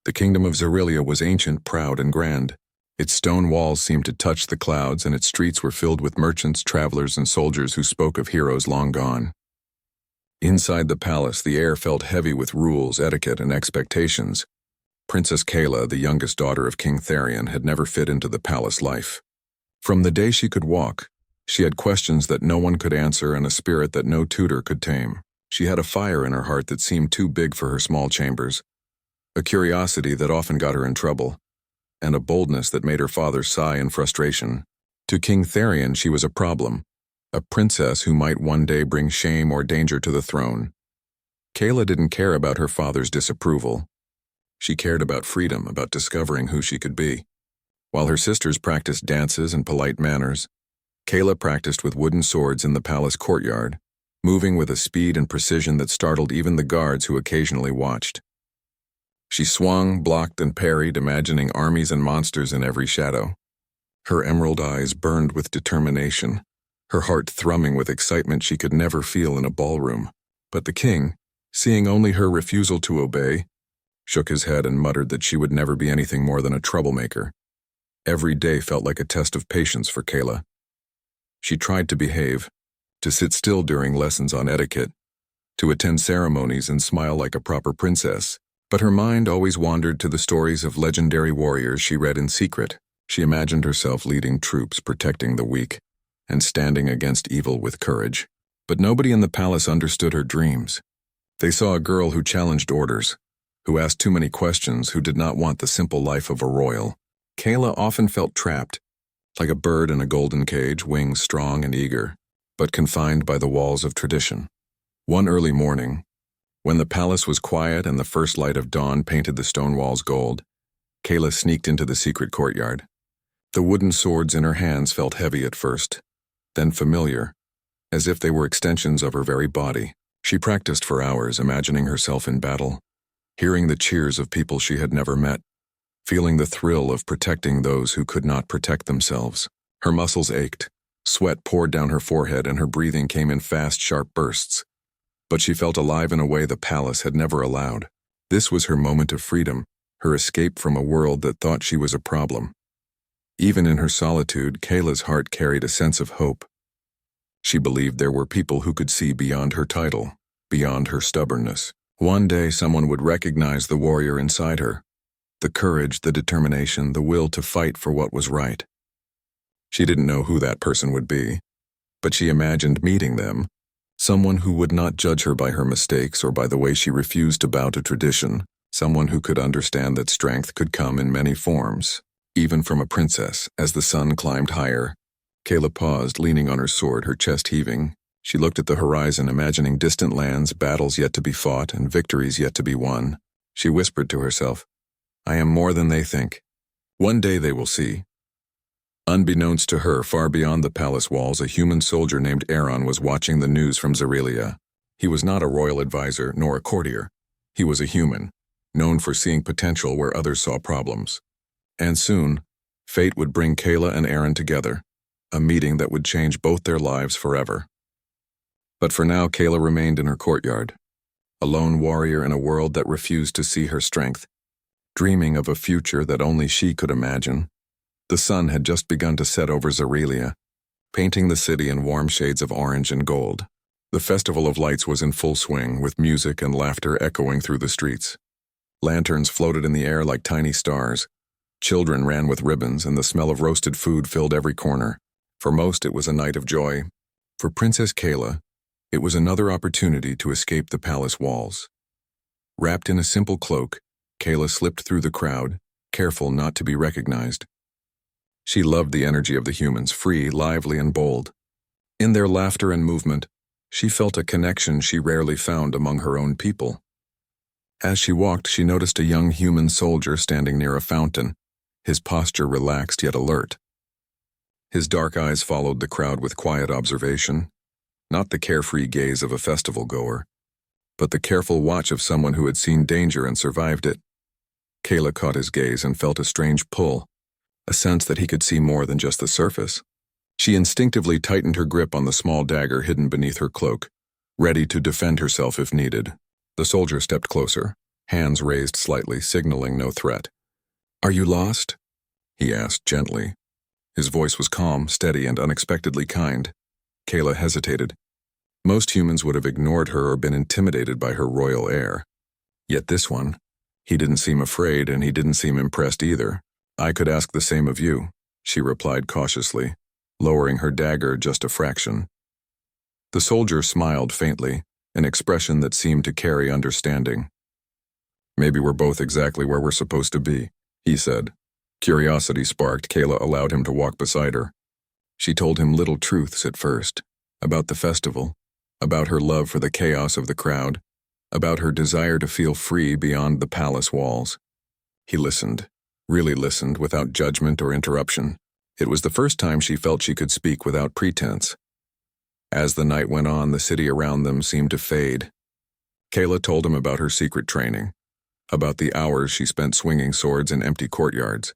The kingdom of Zerilia was ancient, proud, and grand. Its stone walls seemed to touch the clouds, and its streets were filled with merchants, travelers, and soldiers who spoke of heroes long gone. Inside the palace, the air felt heavy with rules, etiquette, and expectations. Princess Kayla, the youngest daughter of King Therion, had never fit into the palace life. From the day she could walk, she had questions that no one could answer and a spirit that no tutor could tame. She had a fire in her heart that seemed too big for her small chambers, a curiosity that often got her in trouble, and a boldness that made her father sigh in frustration. To King Therion, she was a problem, a princess who might one day bring shame or danger to the throne. Kayla didn't care about her father's disapproval. She cared about freedom, about discovering who she could be. While her sisters practiced dances and polite manners, Kayla practiced with wooden swords in the palace courtyard, moving with a speed and precision that startled even the guards who occasionally watched. She swung, blocked, and parried, imagining armies and monsters in every shadow. Her emerald eyes burned with determination, her heart thrumming with excitement she could never feel in a ballroom. But the king, seeing only her refusal to obey, shook his head and muttered that she would never be anything more than a troublemaker. Every day felt like a test of patience for Kayla. She tried to behave, to sit still during lessons on etiquette, to attend ceremonies and smile like a proper princess. But her mind always wandered to the stories of legendary warriors she read in secret. She imagined herself leading troops, protecting the weak, and standing against evil with courage. But nobody in the palace understood her dreams. They saw a girl who challenged orders, who asked too many questions, who did not want the simple life of a royal. Kayla often felt trapped, like a bird in a golden cage, wings strong and eager, but confined by the walls of tradition. One early morning, when the palace was quiet and the first light of dawn painted the stone walls gold, Kayla sneaked into the secret courtyard. The wooden swords in her hands felt heavy at first, then familiar, as if they were extensions of her very body. She practiced for hours, imagining herself in battle, hearing the cheers of people she had never met, feeling the thrill of protecting those who could not protect themselves. Her muscles ached, sweat poured down her forehead, and her breathing came in fast, sharp bursts. But she felt alive in a way the palace had never allowed. This was her moment of freedom, her escape from a world that thought she was a problem. Even in her solitude, Kayla's heart carried a sense of hope. She believed there were people who could see beyond her title, beyond her stubbornness. One day someone would recognize the warrior inside her, the courage, the determination, the will to fight for what was right. She didn't know who that person would be, but she imagined meeting them, someone who would not judge her by her mistakes or by the way she refused to bow to tradition, someone who could understand that strength could come in many forms, even from a princess. As the sun climbed higher, Kayla paused, leaning on her sword, her chest heaving. She looked at the horizon, imagining distant lands, battles yet to be fought, and victories yet to be won. She whispered to herself, "I am more than they think. One day they will see." Unbeknownst to her, far beyond the palace walls, a human soldier named Aaron was watching the news from Zerilia. He was not a royal advisor nor a courtier. He was a human, known for seeing potential where others saw problems. And soon, fate would bring Kayla and Aaron together, a meeting that would change both their lives forever. But for now, Kayla remained in her courtyard, a lone warrior in a world that refused to see her strength, dreaming of a future that only she could imagine. The sun had just begun to set over Zerilia, painting the city in warm shades of orange and gold. The Festival of Lights was in full swing, with music and laughter echoing through the streets. Lanterns floated in the air like tiny stars. Children ran with ribbons, and the smell of roasted food filled every corner. For most, it was a night of joy. For Princess Kayla, it was another opportunity to escape the palace walls. Wrapped in a simple cloak, Kayla slipped through the crowd, careful not to be recognized. She loved the energy of the humans, free, lively, and bold. In their laughter and movement, she felt a connection she rarely found among her own people. As she walked, she noticed a young human soldier standing near a fountain, his posture relaxed yet alert. His dark eyes followed the crowd with quiet observation, not the carefree gaze of a festival-goer, but the careful watch of someone who had seen danger and survived it. Kayla caught his gaze and felt a strange pull, a sense that he could see more than just the surface. She instinctively tightened her grip on the small dagger hidden beneath her cloak, ready to defend herself if needed. The soldier stepped closer, hands raised slightly, signaling no threat. "Are you lost?" he asked gently. His voice was calm, steady, and unexpectedly kind. Kayla hesitated. Most humans would have ignored her or been intimidated by her royal air. Yet this one, he didn't seem afraid and he didn't seem impressed either. "I could ask the same of you," she replied cautiously, lowering her dagger just a fraction. The soldier smiled faintly, an expression that seemed to carry understanding. "Maybe we're both exactly where we're supposed to be," he said. Curiosity sparked. Kayla allowed him to walk beside her. She told him little truths at first, about the festival, about her love for the chaos of the crowd, about her desire to feel free beyond the palace walls. He listened, really listened, without judgment or interruption. It was the first time she felt she could speak without pretense. As the night went on, the city around them seemed to fade. Kayla told him about her secret training, about the hours she spent swinging swords in empty courtyards,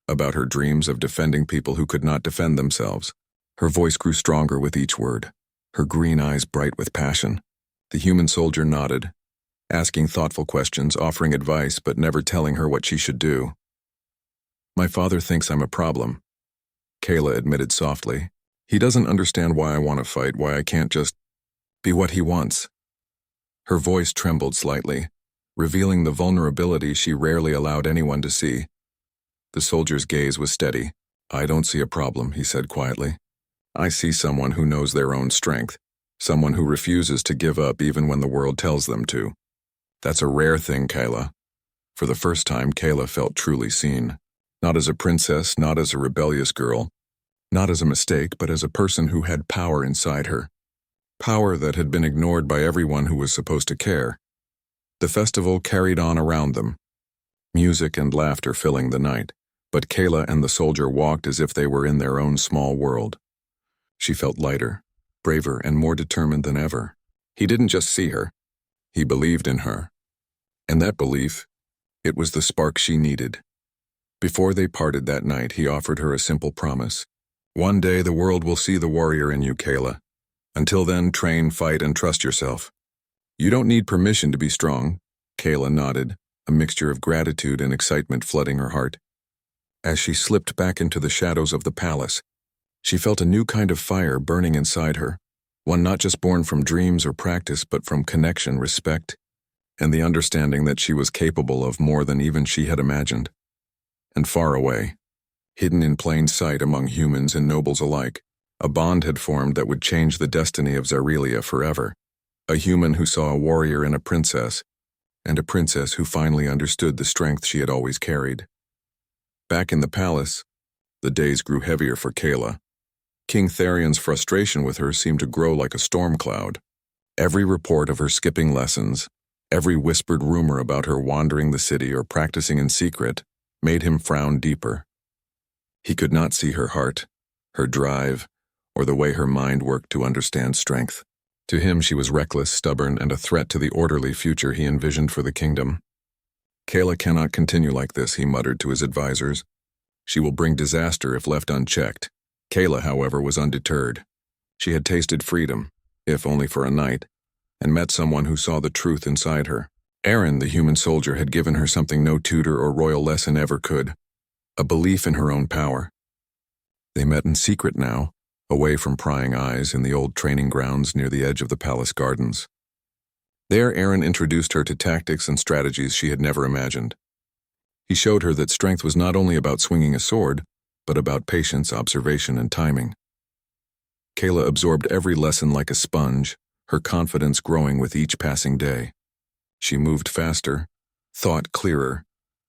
about her dreams of defending people who could not defend themselves. Her voice grew stronger with each word, her green eyes bright with passion. The human soldier nodded, asking thoughtful questions, offering advice, but never telling her what she should do. "My father thinks I'm a problem," Kayla admitted softly. "He doesn't understand why I want to fight, why I can't just be what he wants." Her voice trembled slightly, revealing the vulnerability she rarely allowed anyone to see. The soldier's gaze was steady. "I don't see a problem," he said quietly. "I see someone who knows their own strength, someone who refuses to give up even when the world tells them to. That's a rare thing, Kayla." For the first time, Kayla felt truly seen. Not as a princess, not as a rebellious girl, not as a mistake, but as a person who had power inside her. Power that had been ignored by everyone who was supposed to care. The festival carried on around them, music and laughter filling the night, but Kayla and the soldier walked as if they were in their own small world. She felt lighter, braver, and more determined than ever. He didn't just see her. He believed in her. And that belief, it was the spark she needed. Before they parted that night, he offered her a simple promise. "One day the world will see the warrior in you, Kayla. Until then, train, fight, and trust yourself. You don't need permission to be strong." Kayla nodded, a mixture of gratitude and excitement flooding her heart. As she slipped back into the shadows of the palace, she felt a new kind of fire burning inside her, one not just born from dreams or practice, but from connection, respect, and the understanding that she was capable of more than even she had imagined. And far away, hidden in plain sight among humans and nobles alike, a bond had formed that would change the destiny of Zarelia forever. A human who saw a warrior in a princess, and a princess who finally understood the strength she had always carried. Back in the palace, the days grew heavier for Kayla. King Tharion's frustration with her seemed to grow like a storm cloud. Every report of her skipping lessons, every whispered rumor about her wandering the city or practicing in secret, made him frown deeper. He could not see her heart, her drive, or the way her mind worked to understand strength. To him, she was reckless, stubborn, and a threat to the orderly future he envisioned for the kingdom. "Kayla cannot continue like this," he muttered to his advisors. "She will bring disaster if left unchecked." Kayla, however, was undeterred. She had tasted freedom, if only for a night, and met someone who saw the truth inside her. Aaron, the human soldier, had given her something no tutor or royal lesson ever could, a belief in her own power. They met in secret now, away from prying eyes, in the old training grounds near the edge of the palace gardens. There, Aaron introduced her to tactics and strategies she had never imagined. He showed her that strength was not only about swinging a sword, but about patience, observation, and timing. Kayla absorbed every lesson like a sponge, her confidence growing with each passing day. She moved faster, thought clearer,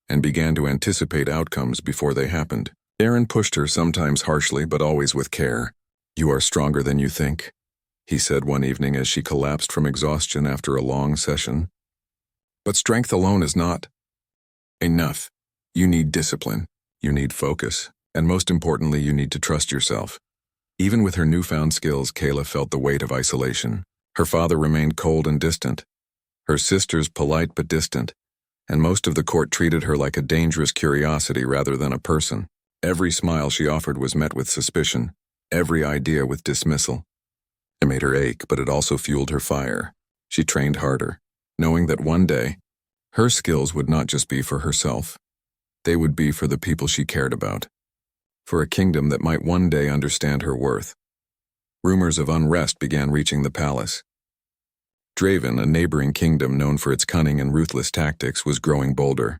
and began to anticipate outcomes before they happened. Aaron pushed her, sometimes harshly, but always with care. "You are stronger than you think," he said one evening as she collapsed from exhaustion after a long session. "But strength alone is not enough. You need discipline, you need focus, and most importantly, you need to trust yourself." Even with her newfound skills, Kayla felt the weight of isolation. Her father remained cold and distant, her sisters polite but distant, and most of the court treated her like a dangerous curiosity rather than a person. Every smile she offered was met with suspicion, every idea with dismissal. It made her ache, but it also fueled her fire. She trained harder, knowing that one day, Her skills would not just be for herself. They would be for the people she cared about. For a kingdom that might one day understand her worth. Rumors of unrest began reaching the palace. Draven, a neighboring kingdom known for its cunning and ruthless tactics, was growing bolder.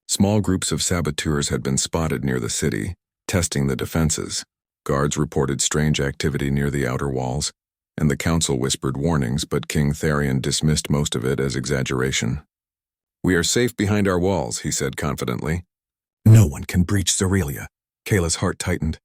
Small groups of saboteurs had been spotted near the city, testing the defenses. Guards reported strange activity near the outer walls, and the council whispered warnings, but King Tharion dismissed most of it as exaggeration. "We are safe behind our walls," he said confidently. "No one can breach Zerelia." Kayla's heart tightened.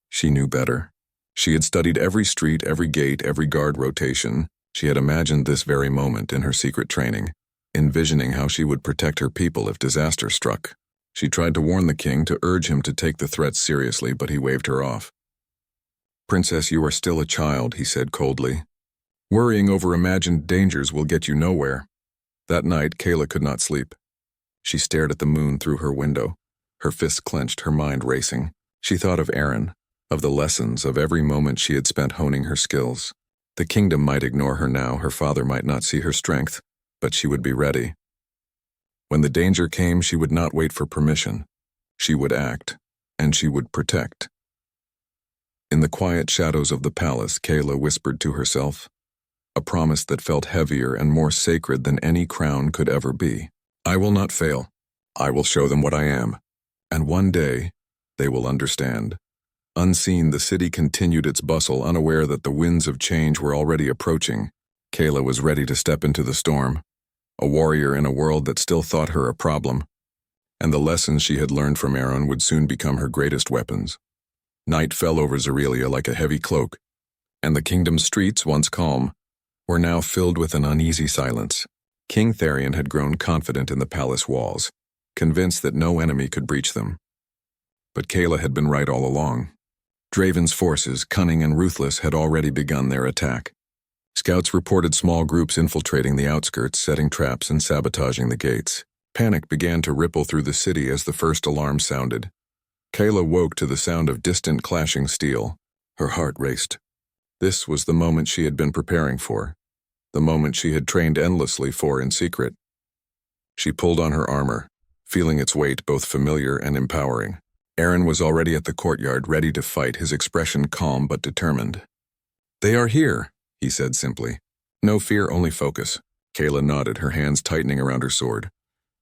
She knew better. She had studied every street, every gate, every guard rotation. She had imagined this very moment in her secret training, envisioning how she would protect her people if disaster struck. She tried to warn the king, to urge him to take the threats seriously, but he waved her off. "Princess, you are still a child," he said coldly. "Worrying over imagined dangers will get you nowhere." That night, Kayla could not sleep. She stared at the moon through her window, her fists clenched, her mind racing. She thought of Aaron, of the lessons, of every moment she had spent honing her skills. The kingdom might ignore her now, her father might not see her strength, but she would be ready. When the danger came, she would not wait for permission. She would act, and she would protect. In the quiet shadows of the palace, Kayla whispered to herself, a promise that felt heavier and more sacred than any crown could ever be. "I will not fail. I will show them what I am. And one day, they will understand." Unseen, the city continued its bustle, unaware that the winds of change were already approaching. Kayla was ready to step into the storm, a warrior in a world that still thought her a problem. And the lessons she had learned from Aaron would soon become her greatest weapons. Night fell over Zerelia like a heavy cloak, and the kingdom's streets, once calm, were now filled with an uneasy silence. King Tharion had grown confident in the palace walls, convinced that no enemy could breach them. But Kayla had been right all along. Draven's forces, cunning and ruthless, had already begun their attack. Scouts reported small groups infiltrating the outskirts, setting traps and sabotaging the gates. Panic began to ripple through the city as the first alarm sounded. Kayla woke to the sound of distant clashing steel. Her heart raced. This was the moment she had been preparing for, the moment she had trained endlessly for in secret. She pulled on her armor, feeling its weight both familiar and empowering. Aaron was already at the courtyard, ready to fight, his expression calm but determined. "They are here," he said simply. "No fear, only focus." Kayla nodded, her hands tightening around her sword.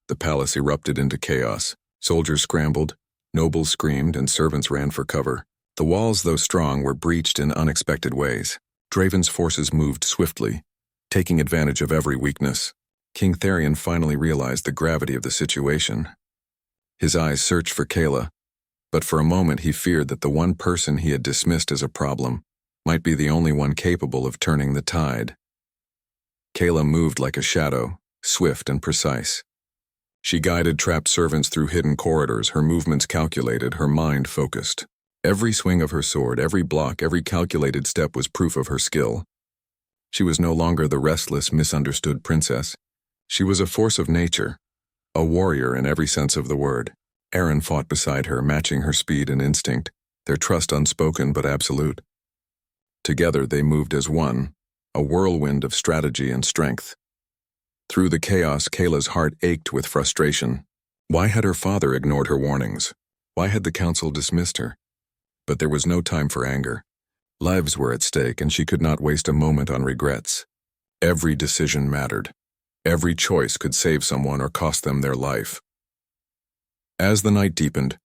The palace erupted into chaos. Soldiers scrambled, nobles screamed, and servants ran for cover. The walls, though strong, were breached in unexpected ways. Draven's forces moved swiftly, taking advantage of every weakness. King Tharion finally realized the gravity of the situation. His eyes searched for Kayla, but for a moment he feared that the one person he had dismissed as a problem might be the only one capable of turning the tide. Kayla moved like a shadow, swift and precise. She guided trapped servants through hidden corridors, her movements calculated, her mind focused. Every swing of her sword, every block, every calculated step was proof of her skill. She was no longer the restless, misunderstood princess. She was a force of nature, a warrior in every sense of the word. Aaron fought beside her, matching her speed and instinct, their trust unspoken but absolute. Together they moved as one, a whirlwind of strategy and strength. Through the chaos, Kayla's heart ached with frustration. Why had her father ignored her warnings? Why had the council dismissed her? But there was no time for anger. Lives were at stake, and she could not waste a moment on regrets. Every decision mattered. Every choice could save someone or cost them their life. As the night deepened,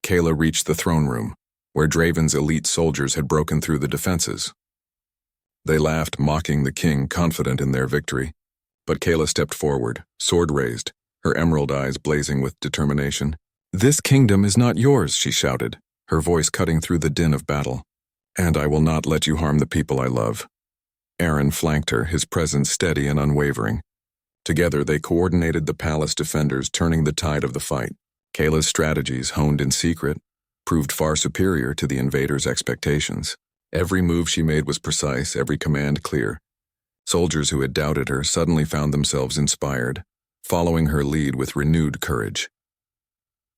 Kayla reached the throne room, where Draven's elite soldiers had broken through the defenses. They laughed, mocking the king, confident in their victory. But Kayla stepped forward, sword raised, her emerald eyes blazing with determination. "This kingdom is not yours," she shouted, her voice cutting through the din of battle. "And I will not let you harm the people I love." Aaron flanked her, his presence steady and unwavering. Together they coordinated the palace defenders, turning the tide of the fight. Kayla's strategies, honed in secret, proved far superior to the invaders' expectations. Every move she made was precise, every command clear. Soldiers who had doubted her suddenly found themselves inspired, following her lead with renewed courage.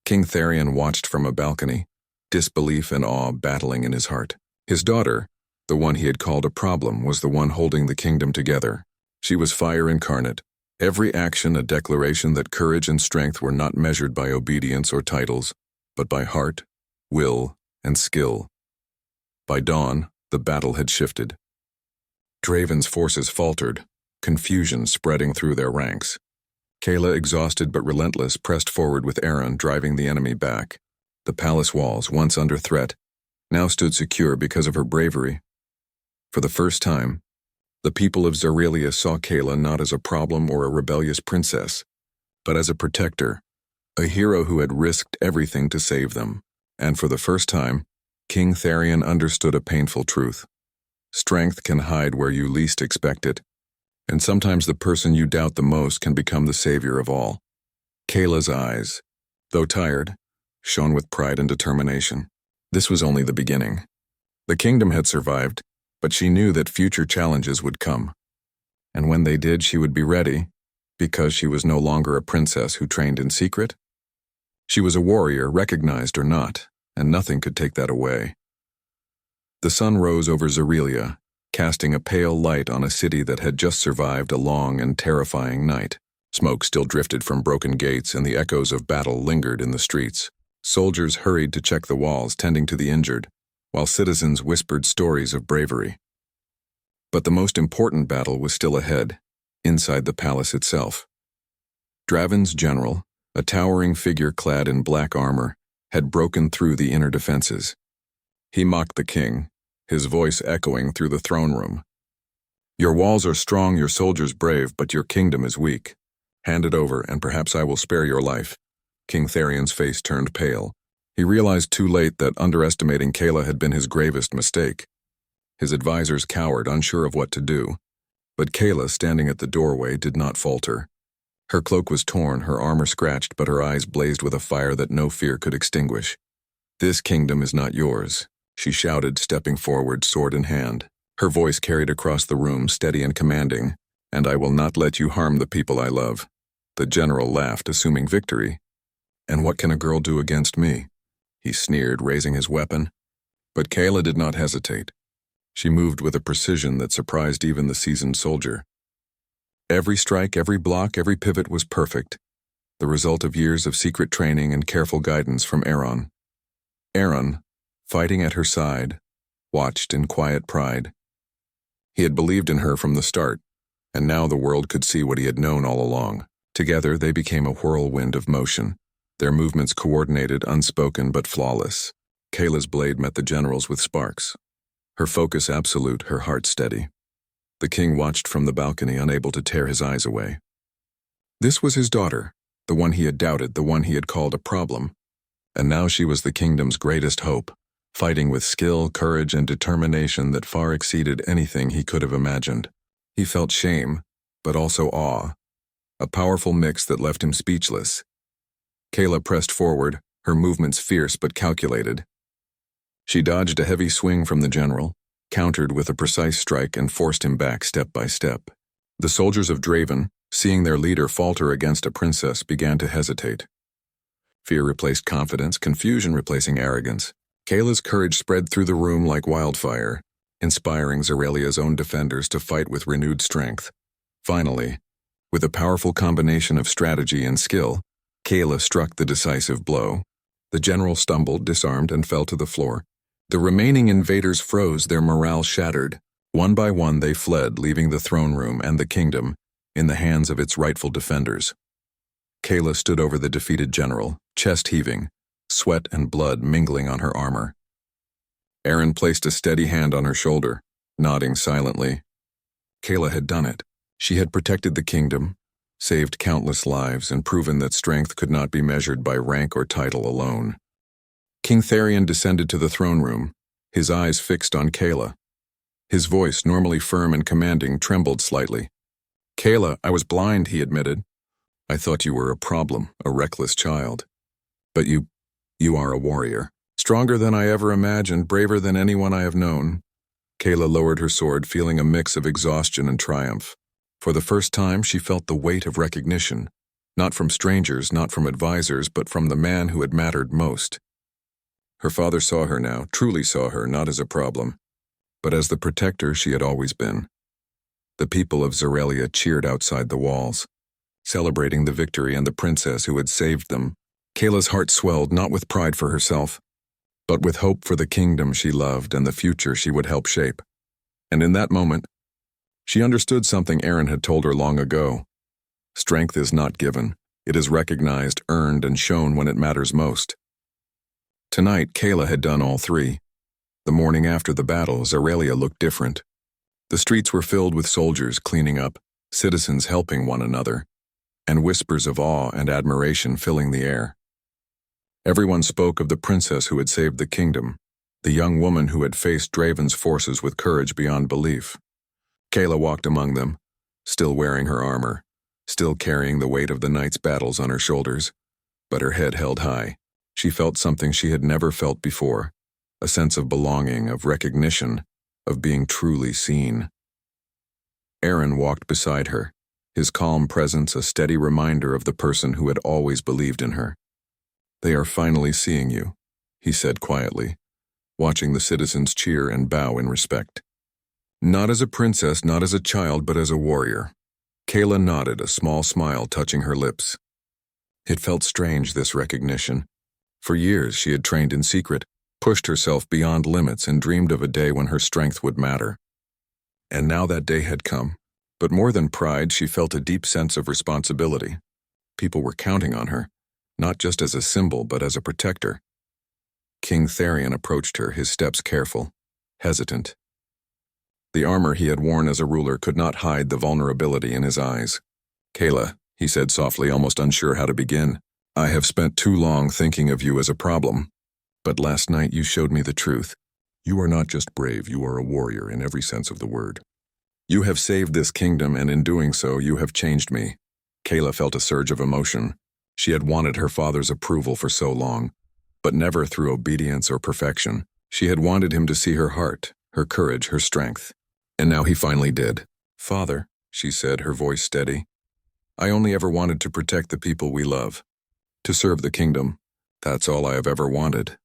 King Tharion watched from a balcony, disbelief and awe battling in his heart. His daughter, the one he had called a problem, was the one holding the kingdom together. She was fire incarnate, Every action a declaration that courage and strength were not measured by obedience or titles, but by heart, will, and skill. By dawn, the battle had shifted. Draven's forces faltered, confusion spreading through their ranks. Kayla, exhausted but relentless, pressed forward with Aaron, driving the enemy back. The palace walls, once under threat, now stood secure because of her bravery. For the first time, the people of Zorelia saw Kayla not as a problem or a rebellious princess, but as a protector, a hero who had risked everything to save them. And for the first time, King Tharion understood a painful truth. Strength can hide where you least expect it, and sometimes the person you doubt the most can become the savior of all. Kayla's eyes, though tired, shone with pride and determination. This was only the beginning. The kingdom had survived, but she knew that future challenges would come. And when they did, she would be ready, because she was no longer a princess who trained in secret. She was a warrior, recognized or not, and nothing could take that away. The sun rose over Zorelia, casting a pale light on a city that had just survived a long and terrifying night. Smoke still drifted from broken gates, and the echoes of battle lingered in the streets. Soldiers hurried to check the walls, tending to the injured, while citizens whispered stories of bravery. But the most important battle was still ahead, inside the palace itself. Draven's general, a towering figure clad in black armor, had broken through the inner defenses. He mocked the king, his voice echoing through the throne room. "Your walls are strong, your soldiers brave, but your kingdom is weak. Hand it over, and perhaps I will spare your life." King Tharion's face turned pale. He realized too late that underestimating Kayla had been his gravest mistake. His advisors cowered, unsure of what to do. But Kayla, standing at the doorway, did not falter. Her cloak was torn, her armor scratched, but her eyes blazed with a fire that no fear could extinguish. "This kingdom is not yours," she shouted, stepping forward, sword in hand. Her voice carried across the room, steady and commanding, "And I will not let you harm the people I love." The general laughed, assuming victory. "And what can a girl do against me?" he sneered, raising his weapon. But Kayla did not hesitate. She moved with a precision that surprised even the seasoned soldier. Every strike, every block, every pivot was perfect, the result of years of secret training and careful guidance from Aaron. Aaron, fighting at her side, watched in quiet pride. He had believed in her from the start, and now the world could see what he had known all along. Together they became a whirlwind of motion, their movements coordinated, unspoken but flawless. Kayla's blade met the general's with sparks. Her focus absolute, her heart steady. The king watched from the balcony, unable to tear his eyes away. This was his daughter, the one he had doubted, the one he had called a problem. And now she was the kingdom's greatest hope, fighting with skill, courage, and determination that far exceeded anything he could have imagined. He felt shame, but also awe, a powerful mix that left him speechless. Kayla pressed forward, her movements fierce but calculated. She dodged a heavy swing from the general, countered with a precise strike, and forced him back step by step. The soldiers of Draven, seeing their leader falter against a princess, began to hesitate. Fear replaced confidence, confusion replacing arrogance. Kayla's courage spread through the room like wildfire, inspiring Zorelia's own defenders to fight with renewed strength. Finally, with a powerful combination of strategy and skill, Kayla struck the decisive blow. The general stumbled, disarmed, and fell to the floor. The remaining invaders froze, their morale shattered. One by one they fled, leaving the throne room and the kingdom in the hands of its rightful defenders. Kayla stood over the defeated general, chest heaving, sweat and blood mingling on her armor. Aaron placed a steady hand on her shoulder, nodding silently. Kayla had done it. She had protected the kingdom, saved countless lives, and proven that strength could not be measured by rank or title alone. King Tharion descended to the throne room, his eyes fixed on Kayla. His voice, normally firm and commanding, trembled slightly. "Kayla, I was blind," he admitted. "I thought you were a problem, a reckless child. But you are a warrior. Stronger than I ever imagined, braver than anyone I have known." Kayla lowered her sword, feeling a mix of exhaustion and triumph. For the first time, she felt the weight of recognition, not from strangers, not from advisors, but from the man who had mattered most. Her father saw her now, truly saw her, not as a problem, but as the protector she had always been. The people of Zorelia cheered outside the walls. celebrating the victory and the princess who had saved them. Kayla's heart swelled not with pride for herself, but with hope for the kingdom she loved and the future she would help shape. And in that moment, she understood something Aaron had told her long ago. Strength is not given. It is recognized, earned, and shown when it matters most. Tonight, Kayla had done all three. The morning after the battle, Zeralia looked different. The streets were filled with soldiers cleaning up, citizens helping one another, and whispers of awe and admiration filling the air. Everyone spoke of the princess who had saved the kingdom, the young woman who had faced Draven's forces with courage beyond belief. Kayla walked among them, still wearing her armor, still carrying the weight of the night's battles on her shoulders, but her head held high. She felt something she had never felt before, a sense of belonging, of recognition, of being truly seen. Aaron walked beside her, his calm presence a steady reminder of the person who had always believed in her. "They are finally seeing you," he said quietly, watching the citizens cheer and bow in respect. Not as a princess, not as a child, but as a warrior. Kayla nodded, a small smile touching her lips. It felt strange, this recognition. For years she had trained in secret, pushed herself beyond limits, and dreamed of a day when her strength would matter. And now that day had come. But more than pride, she felt a deep sense of responsibility. People were counting on her, not just as a symbol, but as a protector. King Therion approached her, his steps careful, hesitant. The armor he had worn as a ruler could not hide the vulnerability in his eyes. "Kayla," he said softly, almost unsure how to begin, "I have spent too long thinking of you as a problem. But last night you showed me the truth. You are not just brave, you are a warrior in every sense of the word. You have saved this kingdom, and in doing so, you have changed me." Kayla felt a surge of emotion. She had wanted her father's approval for so long, but never through obedience or perfection. She had wanted him to see her heart, her courage, her strength. And now he finally did. "Father," she said, her voice steady, "I only ever wanted to protect the people we love. To serve the kingdom. That's all I have ever wanted."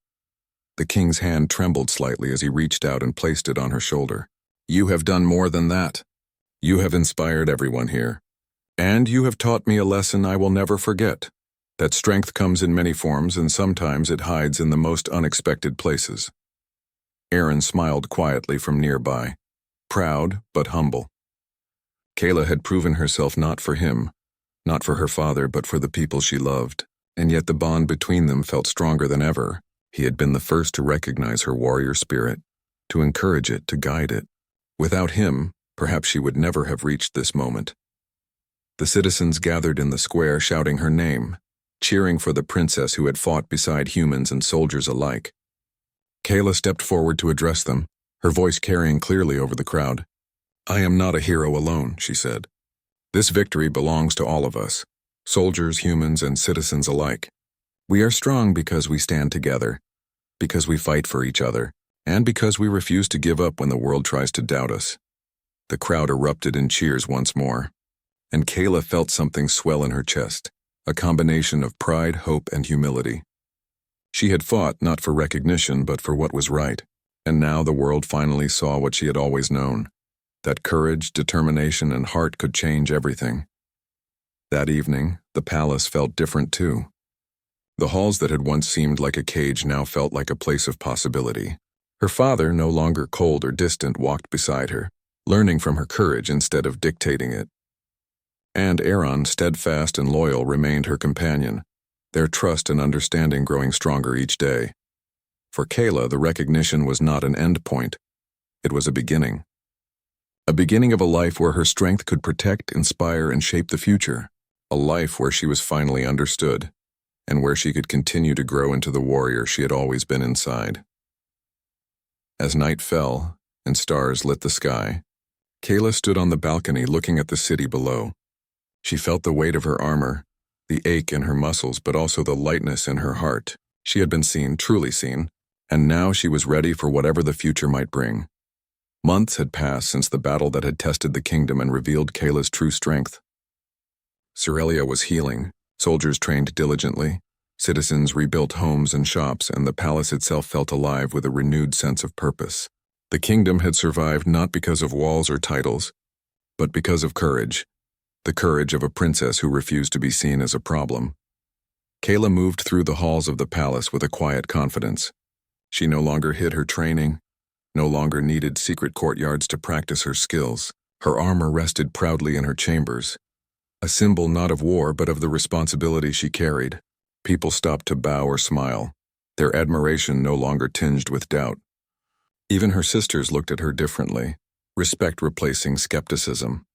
The king's hand trembled slightly as he reached out and placed it on her shoulder. "You have done more than that. You have inspired everyone here. And you have taught me a lesson I will never forget, that strength comes in many forms and sometimes it hides in the most unexpected places." Aaron smiled quietly from nearby, proud but humble. Kayla had proven herself not for him, not for her father, but for the people she loved, and yet the bond between them felt stronger than ever. He had been the first to recognize her warrior spirit, to encourage it, to guide it. Without him, perhaps she would never have reached this moment. The citizens gathered in the square shouting her name, cheering for the princess who had fought beside humans and soldiers alike. Kayla stepped forward to address them, her voice carrying clearly over the crowd. "I am not a hero alone," she said. "This victory belongs to all of us, soldiers, humans, and citizens alike. We are strong because we stand together, because we fight for each other, and because we refuse to give up when the world tries to doubt us." The crowd erupted in cheers once more, and Kayla felt something swell in her chest, a combination of pride, hope, and humility. She had fought not for recognition, but for what was right, and now the world finally saw what she had always known, that courage, determination, and heart could change everything. That evening, the palace felt different too. The halls that had once seemed like a cage now felt like a place of possibility. Her father, no longer cold or distant, walked beside her, learning from her courage instead of dictating it. And Aaron, steadfast and loyal, remained her companion, their trust and understanding growing stronger each day. For Kayla, the recognition was not an end point. It was a beginning. A beginning of a life where her strength could protect, inspire, and shape the future. A life where she was finally understood, and where she could continue to grow into the warrior she had always been inside. As night fell and stars lit the sky, Kayla stood on the balcony looking at the city below. She felt the weight of her armor, the ache in her muscles, but also the lightness in her heart. She had been seen, truly seen, and now she was ready for whatever the future might bring. Months had passed since the battle that had tested the kingdom and revealed Kayla's true strength. Zeralia was healing, soldiers trained diligently, citizens rebuilt homes and shops, and the palace itself felt alive with a renewed sense of purpose. The kingdom had survived not because of walls or titles, but because of courage, the courage of a princess who refused to be seen as a problem. Kayla moved through the halls of the palace with a quiet confidence. She no longer hid her training, no longer needed secret courtyards to practice her skills. Her armor rested proudly in her chambers, a symbol not of war but of the responsibility she carried. People stopped to bow or smile, their admiration no longer tinged with doubt. Even her sisters looked at her differently, respect replacing skepticism.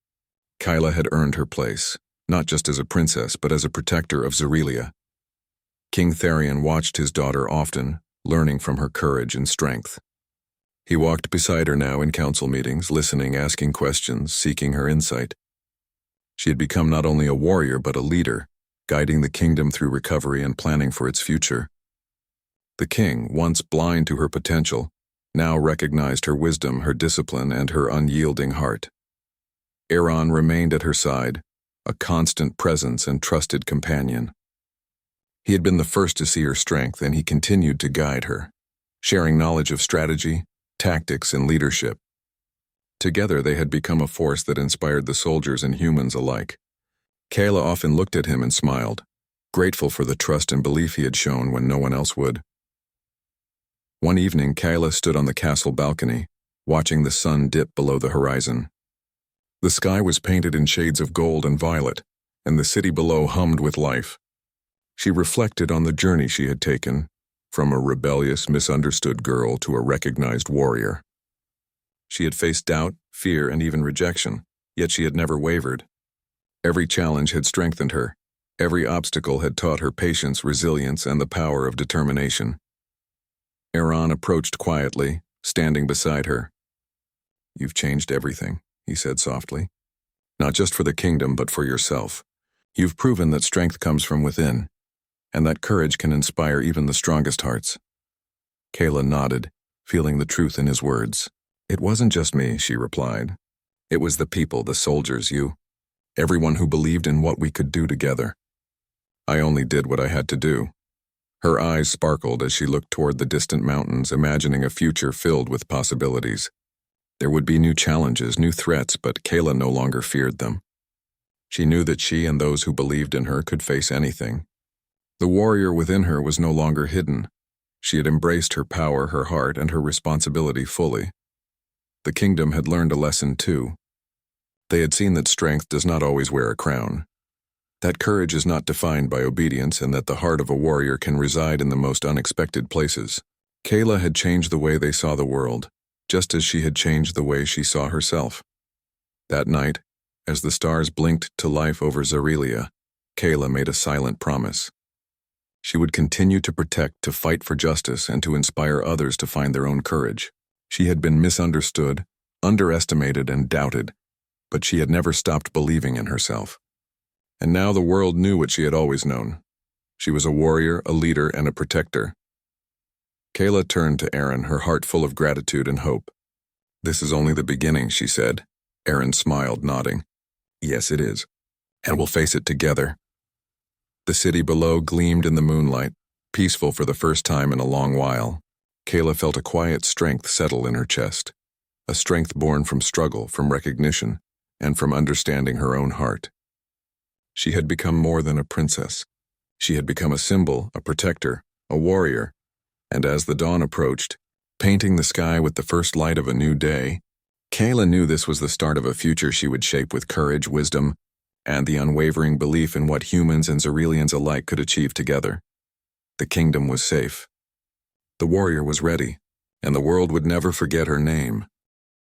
Kyla had earned her place, not just as a princess but as a protector of Zerelia. King Tharion watched his daughter often, learning from her courage and strength. He walked beside her now in council meetings, listening, asking questions, seeking her insight. She had become not only a warrior but a leader, guiding the kingdom through recovery and planning for its future. The king, once blind to her potential, now recognized her wisdom, her discipline, and her unyielding heart. Aaron remained at her side, a constant presence and trusted companion. He had been the first to see her strength, and he continued to guide her, sharing knowledge of strategy, tactics, and leadership. Together they had become a force that inspired the soldiers and humans alike. Kayla often looked at him and smiled, grateful for the trust and belief he had shown when no one else would. One evening, Kayla stood on the castle balcony, watching the sun dip below the horizon. The sky was painted in shades of gold and violet, and the city below hummed with life. She reflected on the journey she had taken, from a rebellious, misunderstood girl to a recognized warrior. She had faced doubt, fear, and even rejection, yet she had never wavered. Every challenge had strengthened her. Every obstacle had taught her patience, resilience, and the power of determination. Aaron approached quietly, standing beside her. "You've changed everything," he said softly. "Not just for the kingdom, but for yourself. You've proven that strength comes from within, and that courage can inspire even the strongest hearts." Kayla nodded, feeling the truth in his words. "It wasn't just me," she replied. "It was the people, the soldiers, everyone who believed in what we could do together. I only did what I had to do." Her eyes sparkled as she looked toward the distant mountains, imagining a future filled with possibilities. There would be new challenges, new threats, but Kayla no longer feared them. She knew that she and those who believed in her could face anything. The warrior within her was no longer hidden. She had embraced her power, her heart, and her responsibility fully. The kingdom had learned a lesson too. They had seen that strength does not always wear a crown, that courage is not defined by obedience, and that the heart of a warrior can reside in the most unexpected places. Kayla had changed the way they saw the world, just as she had changed the way she saw herself. That night, as the stars blinked to life over Zerelia, Kayla made a silent promise. She would continue to protect, to fight for justice, and to inspire others to find their own courage. She had been misunderstood, underestimated, and doubted, but she had never stopped believing in herself. And now the world knew what she had always known. She was a warrior, a leader, and a protector. Kayla turned to Aaron, her heart full of gratitude and hope. "This is only the beginning," she said. Aaron smiled, nodding. "Yes, it is. And we'll face it together." The city below gleamed in the moonlight, peaceful for the first time in a long while. Kayla felt a quiet strength settle in her chest, a strength born from struggle, from recognition, and from understanding her own heart. She had become more than a princess. She had become a symbol, a protector, a warrior, and as the dawn approached, painting the sky with the first light of a new day, Kayla knew this was the start of a future she would shape with courage, wisdom, and the unwavering belief in what humans and Zerelians alike could achieve together. The kingdom was safe. The warrior was ready, and the world would never forget her name.